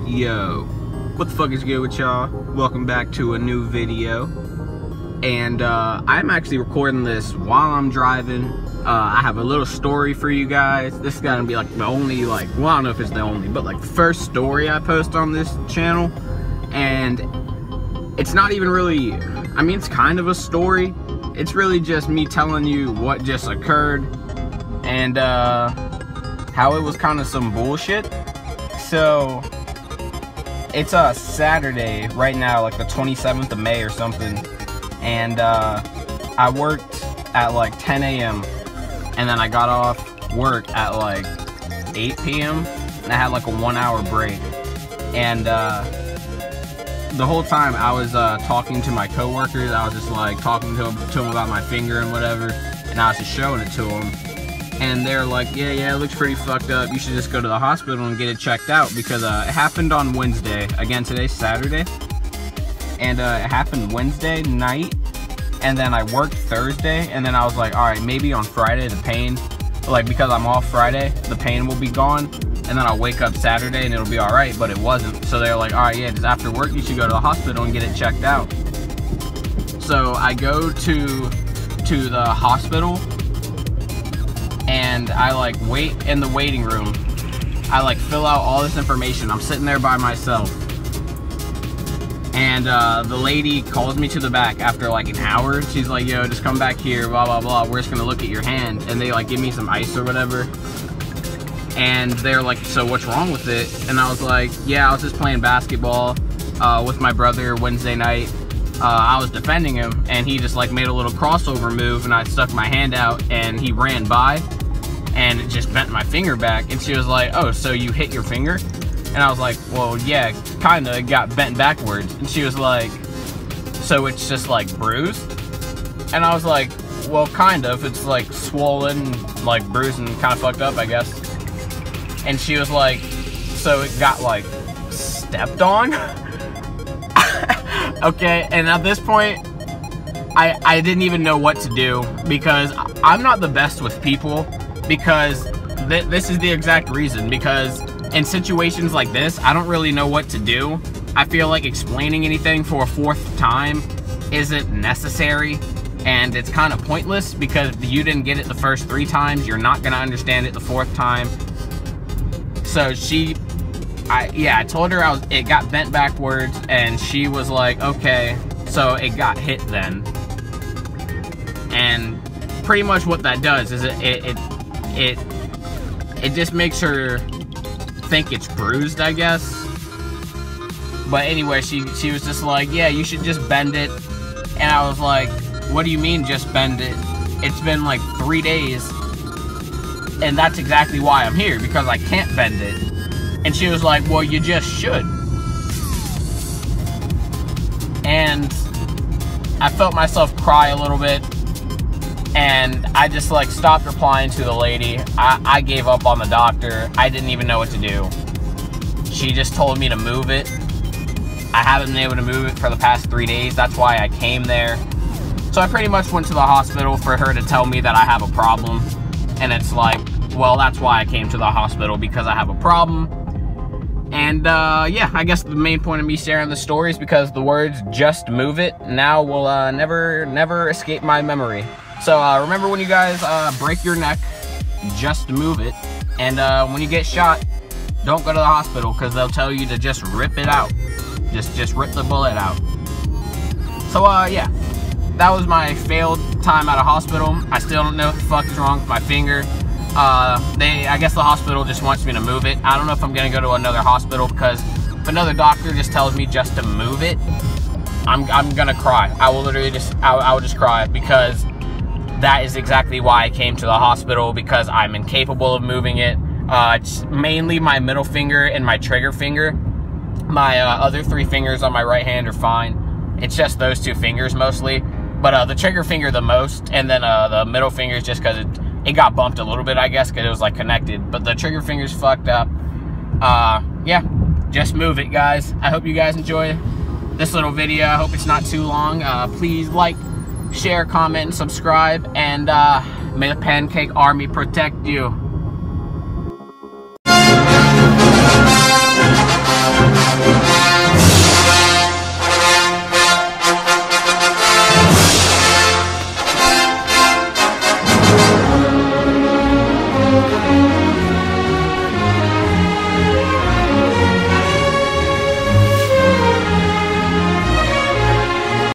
Yo, what the fuck is good with y'all? Welcome back to a new video. And I'm actually recording this while I'm driving. I have a little story for you guys. This is gonna be like the only, well, I don't know if it's the only, but like the first story I post on this channel. And it's not even really, I mean, it's kind of a story. It's really just me telling you what just occurred and how it was kind of some bullshit. So it's a Saturday right now, like the 27th of May or something, and I worked at like 10 a.m. and then I got off work at like 8 p.m. and I had like a 1 hour break. And the whole time I was talking to my coworkers. I was just like talking to them about my finger and whatever, and I was just showing it to them. And they're like, yeah, it looks pretty fucked up. You should just go to the hospital and get it checked out, because it happened on Wednesday. Again, today's Saturday. And it happened Wednesday night, and then I worked Thursday, and then I was like, alright, maybe on Friday the pain, like, because I'm off Friday, the pain will be gone, and then I'll wake up Saturday and it'll be alright, but it wasn't. So they're like, alright, yeah, just after work you should go to the hospital and get it checked out. So I go to the hospital, and I like wait in the waiting room. I like fill out all this information. I'm sitting there by myself, and the lady calls me to the back after like an hour. She's like, yo, just come back here, blah blah blah, we're just gonna look at your hand. And they like give me some ice or whatever, and they're like, so what's wrong with it? And I was like, yeah, I was just playing basketball with my brother Wednesday night. I was defending him, and he just like made a little crossover move, and I stuck my hand out, and he ran by, and it just bent my finger back. And she was like, oh, so you hit your finger? And I was like, well, yeah, kinda, got bent backwards. And she was like, so it's just like bruised? And I was like, well, kind of. It's like swollen, like bruised and kind of fucked up, I guess. And she was like, so it got like stepped on? Okay, and at this point, I didn't even know what to do, because I'm not the best with people, because this is the exact reason, because in situations like this, I don't really know what to do. I feel like explaining anything for a fourth time isn't necessary, and it's kind of pointless, because you didn't get it the first 3 times, you're not gonna understand it the 4th time. So I told her it got bent backwards, and she was like, okay, so it got hit then. And pretty much what that does is it just makes her think it's bruised, I guess. But anyway, she was just like, yeah, you should just bend it. And I was like, what do you mean just bend it? It's been like 3 days, and that's exactly why I'm here, because I can't bend it. And she was like, well, you just should. And I felt myself cry a little bit, and I just like stopped replying to the lady. I gave up on the doctor. I didn't even know what to do. She just told me to move it. I haven't been able to move it for the past 3 days. That's why I came there. So I pretty much went to the hospital for her to tell me that I have a problem. And it's like, well, that's why I came to the hospital, because I have a problem. And yeah, I guess the main point of me sharing the story is because the words "just move it" now will never escape my memory. So remember, when you guys break your neck, just move it. And when you get shot, don't go to the hospital, because they'll tell you to just rip it out. Just rip the bullet out. So yeah, that was my failed time at a hospital. I still don't know what the fuck is wrong with my finger. I guess the hospital just wants me to move it. I don't know if I'm gonna go to another hospital, because if another doctor just tells me just to move it, I'm gonna cry. I will literally I will just cry, because that is exactly why I came to the hospital, because I'm incapable of moving it. It's mainly my middle finger and my trigger finger. My other 3 fingers on my right hand are fine. It's just those 2 fingers mostly, but the trigger finger the most, and then the middle finger is just because it got bumped a little bit, I guess, because it was like connected, but the trigger finger's fucked up. Yeah, just move it, guys. I hope you guys enjoy this little video. I hope it's not too long. Please like, share, comment, and subscribe, and may the Pancake Army protect you.